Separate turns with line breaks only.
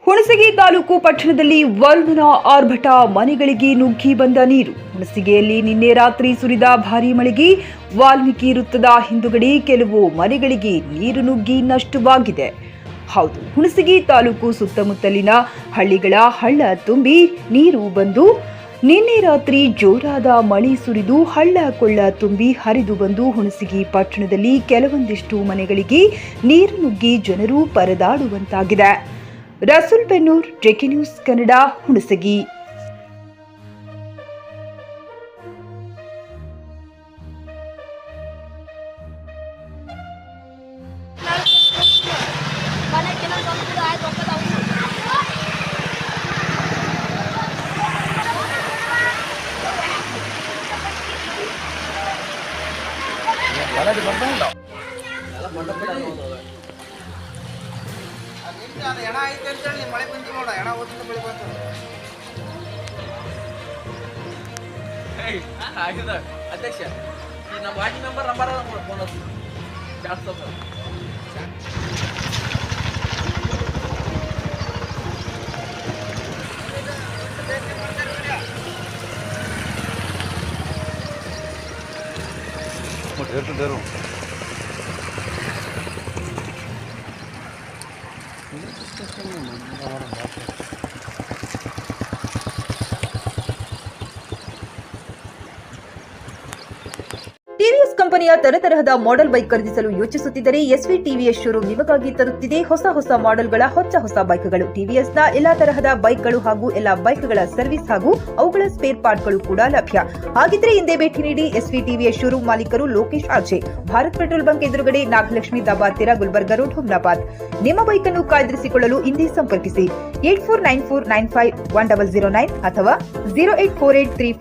ಹುಣಸಗಿ ತಾಲೂಕು ಪಟ್ಟಣದಲ್ಲಿ ವರುಣನ ಆರ್ಭಟ, ಮನೆಗಳಿಗೆ ನುಗ್ಗಿ ಬಂದ ನೀರು. ಹುಣಸಗಿಯಲ್ಲಿ ನಿನ್ನೆ ರಾತ್ರಿ ಸುರಿದ ಭಾರೀ ಮಳೆಗೆ ವಾಲ್ಮೀಕಿ ವೃತ್ತದ ಹಿಂದುಗಡೆ ಕೆಲವು ಮನೆಗಳಿಗೆ ನೀರು ನುಗ್ಗಿ ನಷ್ಟವಾಗಿದೆ. ಹೌದು, ಹುಣಸಗಿ ತಾಲೂಕು ಸುತ್ತಮುತ್ತಲಿನ ಹಳ್ಳಿಗಳ ಹಳ್ಳ ತುಂಬಿ ನೀರು ಬಂದು ನಿನ್ನೆ ರಾತ್ರಿ ಜೋರಾದ ಮಳೆ ಸುರಿದು ಹಳ್ಳ ಕೊಳ್ಳ ತುಂಬಿ ಹರಿದು ಬಂದು ಹುಣಸಗಿ ಪಟ್ಟಣದಲ್ಲಿ ಕೆಲವೊಂದಿಷ್ಟು ಮನೆಗಳಿಗೆ ನೀರು ನುಗ್ಗಿ ಜನರು ಪರದಾಡುವಂತಾಗಿದೆ. ರಸೂಲ್ ಬೆನ್ನೂರ್, ಜೆಕೆ ನ್ಯೂಸ್ ಕನ್ನಡ, ಹುಣಸಗಿ.
ಎಣ ಐತೆ ಅಂತೇಳಿ ಮಳೆ ಬಂದು ನೋಡ ಎಣ ಓದಿನ ಬೆಳೆ ಬಂತು
ಅಧ್ಯಕ್ಷ ನಮ್ಮ ವಾರ್ಡ್ ನಂಬರ್ ಫೋನ್ ಜಾಸ್ತಿ
ಟಿವಿಎಸ್ ಕಂಪನಿಯ ತರತರಹದ ಮಾಡೆಲ್ ಬೈಕ್ ಖರೀದಿಸಲು ಯೋಚಿಸುತ್ತಿದ್ದರೆ ಎಸ್ವಿ ಟಿವಿಎಸ್ ಶೋರೂಮ್ ನಿಮಗಾಗಿ ತರುತ್ತಿದೆ ಹೊಸ ಮಾಡೆಲ್ಗಳ ಹೊಸ ಬೈಕ್ಗಳು. ಟಿವಿಎಸ್ನ ಎಲ್ಲಾ ತರಹದ ಬೈಕ್ಗಳು ಹಾಗೂ ಎಲ್ಲಾ ಬೈಕ್ಗಳ ಸರ್ವಿಸ್ ಹಾಗೂ ಅವುಗಳ ಸ್ಪೇರ್ ಪಾರ್ಟ್ಗಳು ಕೂಡ ಲಭ್ಯ. ಹಾಗಿದ್ರೆ ಹಿಂದೆ ಭೇಟಿ ನೀಡಿ. ಎಸ್ವಿ ಟಿವಿಎಸ್ ಶೋರೂಮ್ ಮಾಲೀಕರು Lokesh RJ, Bharat petrol bunk ಎದುರುಗಡೆ, ನಾಗಲಕ್ಷ್ಮಿ ದಾಬಾ ಹತ್ತಿರ, ಗುಲ್ಬರ್ಗಾ ರೋಡ್, ಹುಮ್ನಾಬಾದ್. ನಿಮ್ಮ ಬೈಕ್ ಅನ್ನು ಕಾಯ್ದಿರಿಸಿಕೊಳ್ಳಲು ಹಿಂದೆ ಸಂಪರ್ಕಿಸಿ 8494951009 ಅಥವಾ 08483